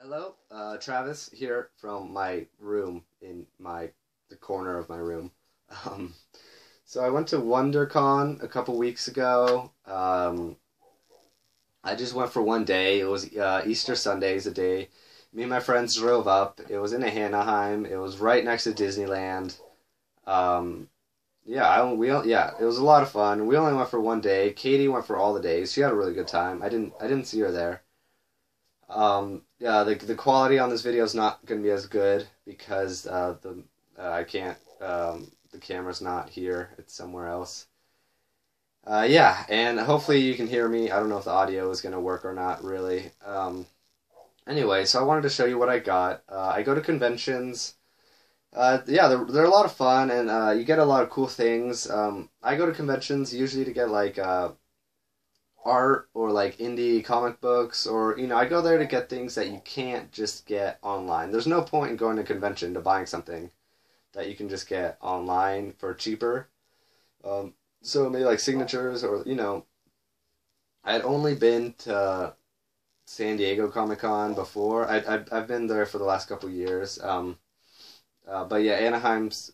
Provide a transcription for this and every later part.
Hello, Travis here from my room in the corner of my room. Um, so I went to WonderCon a couple weeks ago. I just went for one day. It was Easter Sunday is a day. Me and my friends drove up. It was in Anaheim. It was right next to Disneyland. Um, yeah, it was a lot of fun. We only went for one day. Katie went for all the days. She had a really good time. I didn't see her there. Yeah, the quality on this video is not going to be as good because I can't the camera's not here, it's somewhere else. Yeah, and hopefully you can hear me. I don't know if the audio is going to work or not really. Anyway, so I wanted to show you what I got. I go to conventions. Yeah, they're a lot of fun, and you get a lot of cool things. I go to conventions usually to get like art or like indie comic books, or I go there to get things that you can't just get online. There's no point in going to a convention to buying something that you can just get online for cheaper. So maybe like signatures, or I'd only been to San Diego Comic Con before. I've been there for the last couple years. But yeah, Anaheim's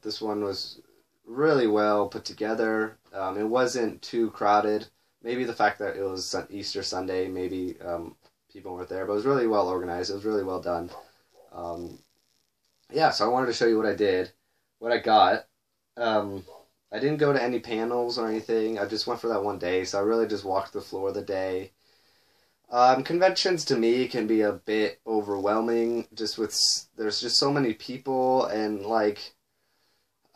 this one was really well put together. It wasn't too crowded. Maybe the fact that it was Easter Sunday, maybe people weren't there, but it was really well organized. It was really well done. Yeah, so I wanted to show you what I did, what I got. I didn't go to any panels or anything. I just went for that one day, so I really just walked the floor the day. Conventions to me can be a bit overwhelming, there's just so many people, and like,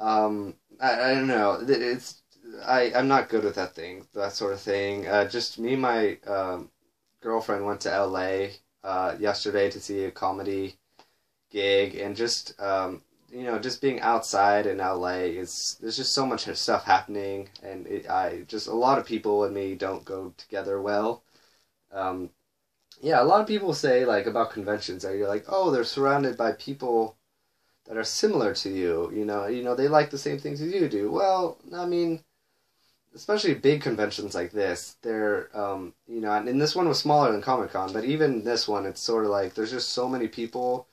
I don't know, I'm not good with that sort of thing. Just me and my girlfriend went to LA yesterday to see a comedy gig, and just just being outside in LA there's just so much stuff happening, and a lot of people and me don't go together well. Yeah, a lot of people say like about conventions that you're like, oh, they're surrounded by people that are similar to you. They like the same things as you do. Well, I mean, especially big conventions like this, they're, and this one was smaller than Comic-Con, but even this one, it's sort of like, there's just so many people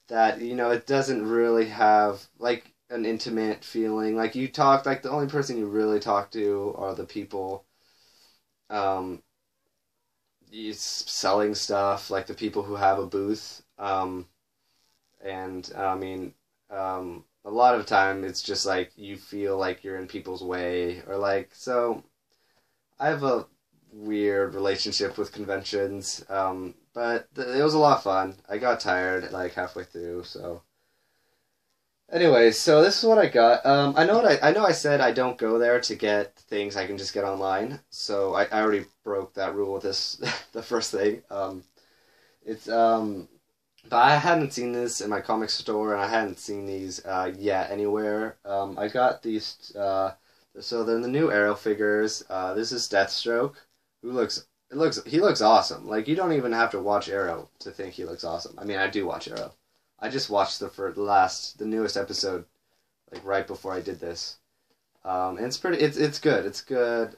that, it doesn't really have, like, an intimate feeling. Like, the only person you really talk to are the people, selling stuff, like the people who have a booth, and, I mean, a lot of the time it's just like you feel like you're in people's way, or like, so I have a weird relationship with conventions, but it was a lot of fun. I got tired like halfway through, so anyway, so this is what I got. I know I said I don't go there to get things I can just get online, so I already broke that rule with this the first thing. It's But I hadn't seen this in my comic store, and I hadn't seen these yet anywhere. I got these, so they're the new Arrow figures. This is Deathstroke, he looks awesome. Like, you don't even have to watch Arrow to think he looks awesome. I mean, I do watch Arrow. I just watched the newest episode, like right before I did this. And it's good. It's good.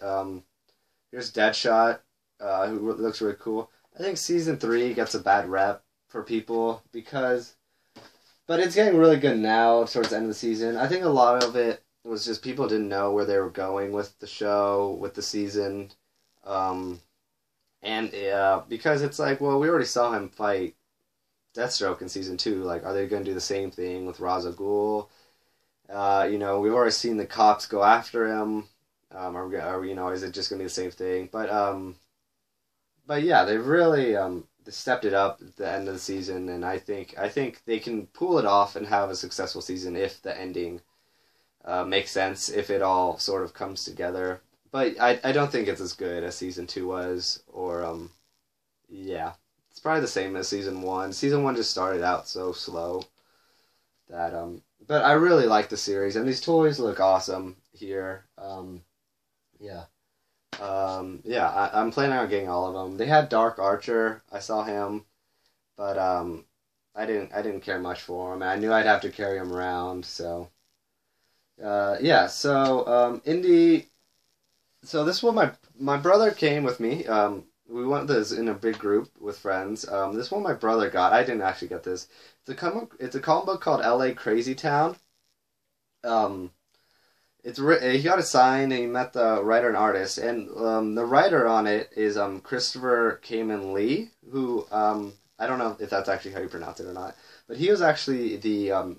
Here's Deadshot, who looks really cool. I think season 3 gets a bad rep for people but it's getting really good now towards the end of the season. I think a lot of it was just people didn't know where they were going with the show, with the season, and because it's like, well, we already saw him fight Deathstroke in season 2. Like, are they going to do the same thing with Ra's al Ghul? We've already seen the cops go after him. Is it just going to be the same thing? But yeah, they've really they stepped it up at the end of the season, and I think they can pull it off and have a successful season if the ending makes sense, if it all sort of comes together. But I don't think it's as good as season 2 was, or yeah, it's probably the same as season 1. Season 1 just started out so slow that but I really like the series, and these toys look awesome here. Yeah. Yeah, I'm planning on getting all of them. They had Dark Archer. I saw him, but I didn't care much for him. I knew I'd have to carry him around, so yeah. So Indy. So this is what my brother came with me. we went this in a big group with friends. This one my brother got. I didn't actually get this. It's a comic book called L.A. Crazy Town. Um, he got a sign and he met the writer and artist, and the writer on it is Christopher Kamen Lee, who I don't know if that's actually how you pronounce it or not, but he was actually the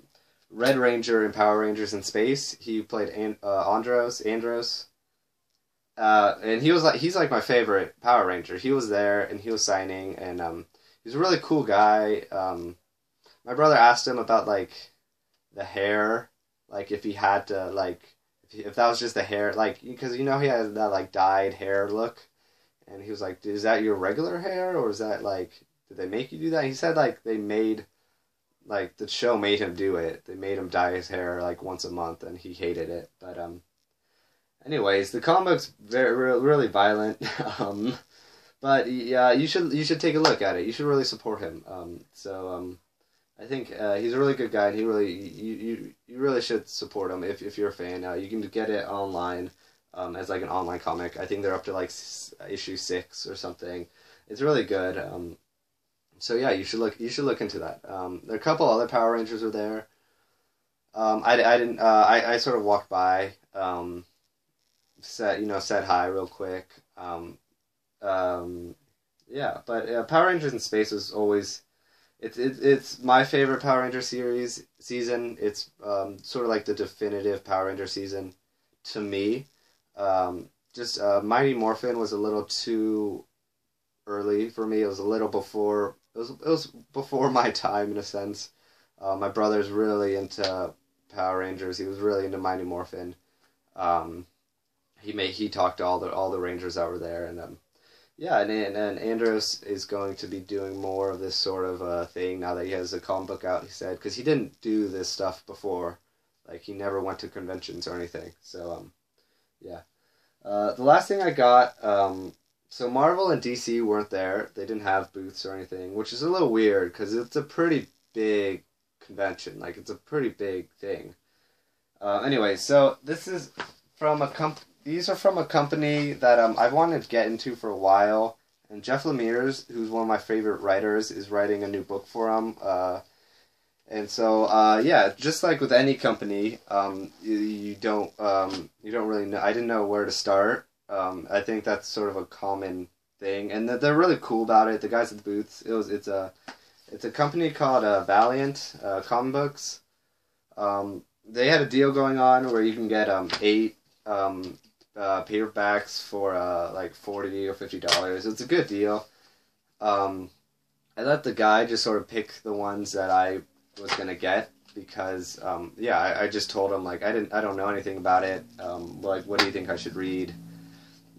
Red Ranger in Power Rangers in Space. He played Andros, and he's like my favorite Power Ranger. He was there and he was signing, and he's a really cool guy. My brother asked him about like the hair, like if he had to like if that was just the hair, like because he had that like dyed hair look, and he was like, "Is that your regular hair, or is that like did they make you do that?" He said like like the show made him do it. They made him dye his hair like once a month, and he hated it. But anyways, the comic's really violent. But yeah, you should take a look at it. You should really support him. I think he's a really good guy, and you really should support him if you're a fan. You can get it online as like an online comic. I think they're up to like issue 6 or something. It's really good. So yeah, you should look into that. There are a couple other Power Rangers are there. I sort of walked by, said hi real quick. Yeah, but Power Rangers in Space was always. It's my favorite Power Ranger season. It's sort of like the definitive Power Ranger season to me. Mighty Morphin was a little too early for me. It was a little before. It was before my time in a sense. My brother's really into Power Rangers. He was really into Mighty Morphin. He talked to all the Rangers that were there, and yeah, and Andros is going to be doing more of this sort of thing now that he has a comic book out, he said, because he didn't do this stuff before. Like, he never went to conventions or anything. So, yeah. The last thing I got, so Marvel and DC weren't there. They didn't have booths or anything, which is a little weird, because it's a pretty big convention. Like, it's a pretty big thing. Anyway, so this is from these are from a company that I've wanted to get into for a while, and Jeff Lemire's, who's one of my favorite writers, is writing a new book for him. And so yeah, just like with any company, you don't really know. I didn't know where to start. I think that's sort of a common thing, and they're really cool about it. The guys at the booths, it's a company called Valiant Comic Books. They had a deal going on where you can get 8 paperbacks for like $40 or $50. It's a good deal. I let the guy just sort of pick the ones that I was gonna get because yeah, I just told him like I don't know anything about it. Like, what do you think I should read?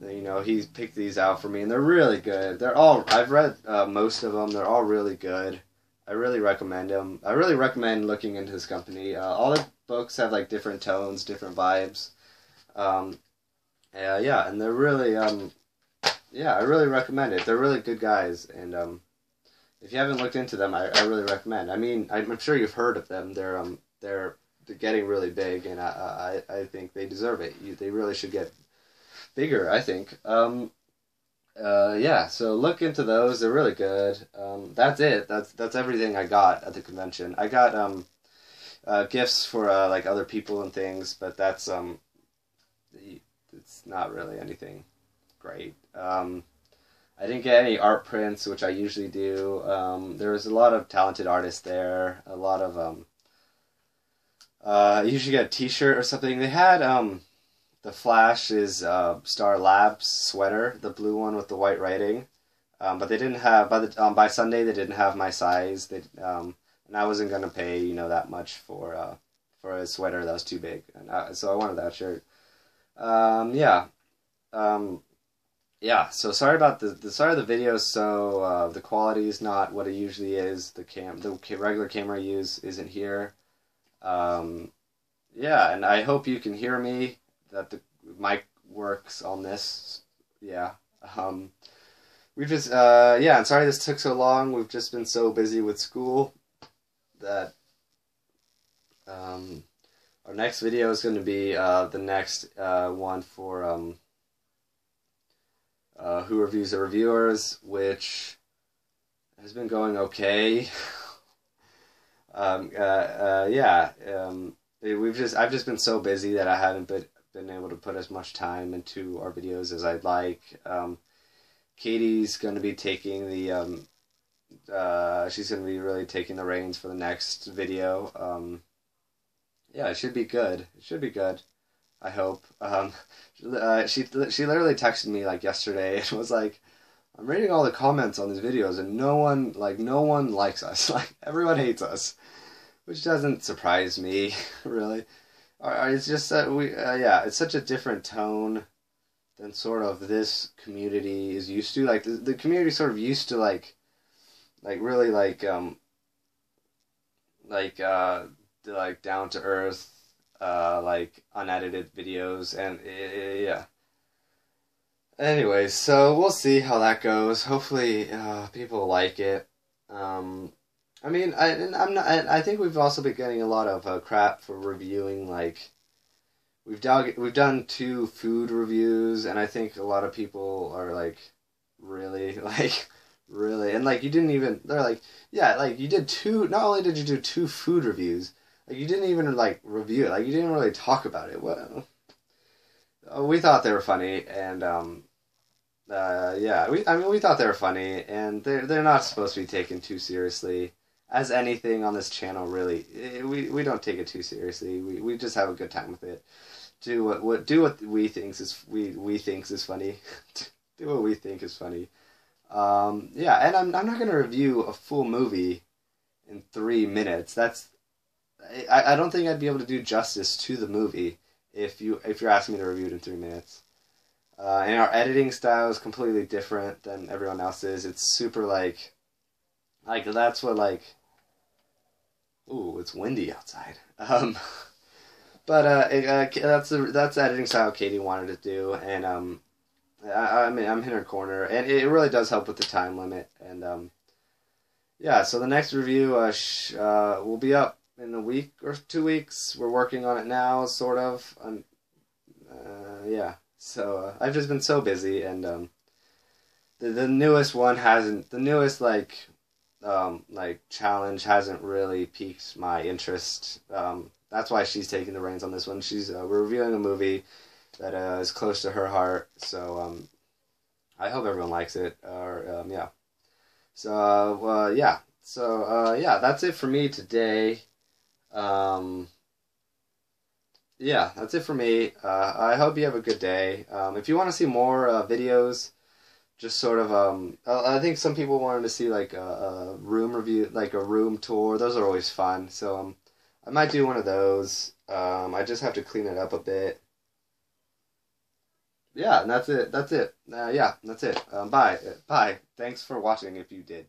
He picked these out for me, and they're really good. I've read most of them. They're all really good. I really recommend them. I really recommend looking into this company. All the books have like different tones, different vibes. Yeah, and they're really, yeah, I really recommend it. They're really good guys, and if you haven't looked into them, I really recommend. I mean, I'm sure you've heard of them. They're getting really big, and I think they deserve it. They really should get bigger, I think. Yeah, so look into those. They're really good. That's it. That's everything I got at the convention. I got gifts for like other people and things, but that's it's not really anything great. I didn't get any art prints, which I usually do. There was a lot of talented artists there. A lot of you usually get a T-shirt or something. They had the Flash's Star Labs sweater, the blue one with the white writing, but they didn't have by Sunday they didn't have my size. And I wasn't gonna pay that much for a sweater that was too big, and so I wanted that shirt. Yeah. Yeah, so sorry about the video. So the quality is not what it usually is. The regular camera I use isn't here. Yeah, and I hope you can hear me, that the mic works on this. Yeah. We just yeah, I'm sorry this took so long. We've just been so busy with school that our next video is going to be the next one for Who Reviews the Reviewers, which has been going okay. Yeah. I've just been so busy that I haven't been able to put as much time into our videos as I'd like. Kaiti's going to be taking the she's going to be really taking the reins for the next video. Yeah, it should be good. It should be good. I hope. She literally texted me like yesterday and was like, "I'm reading all the comments on these videos and no one likes us. Like everyone hates us," which doesn't surprise me really. It's just that yeah, it's such a different tone than sort of this community is used to. Like the community sort of used to really like down to earth, like unedited videos, and yeah. Anyways, so we'll see how that goes. Hopefully, people like it. I mean, I think we've also been getting a lot of crap for reviewing. Like, we've done 2 food reviews, and I think a lot of people are like, really, really, and like you didn't even. They're like, yeah, like you did 2. Not only did you do 2 food reviews, like you didn't even like review it. Like you didn't really talk about it. Well, we thought they were funny, and yeah, we thought they were funny, and they're not supposed to be taken too seriously. As anything on this channel, really, we don't take it too seriously. We just have a good time with it. Do what we thinks is funny. Do what we think is funny. Yeah, and I'm not gonna review a full movie in 3 minutes. I don't think I'd be able to do justice to the movie if you're asking me to review it in 3 minutes. And our editing style is completely different than everyone else's. It's super like that's what like. Ooh, it's windy outside. But that's the editing style Kaiti wanted to do, and I mean I'm in her corner, and it really does help with the time limit, and yeah. So the next review will be up in a week or 2 weeks. We're working on it now, sort of. Yeah. So I've just been so busy, and the newest one hasn't. The newest like challenge hasn't really piqued my interest. That's why she's taking the reins on this one. We're reviewing a movie that is close to her heart, so I hope everyone likes it. Or yeah. So yeah. So yeah, that's it for me today. Yeah, that's it for me. I hope you have a good day. If you want to see more videos. Just sort of, I think some people wanted to see like a room review, like a room tour. Those are always fun. So I might do one of those. I just have to clean it up a bit. Yeah, and that's it. That's it. Yeah, that's it. Bye. Bye. Thanks for watching if you did.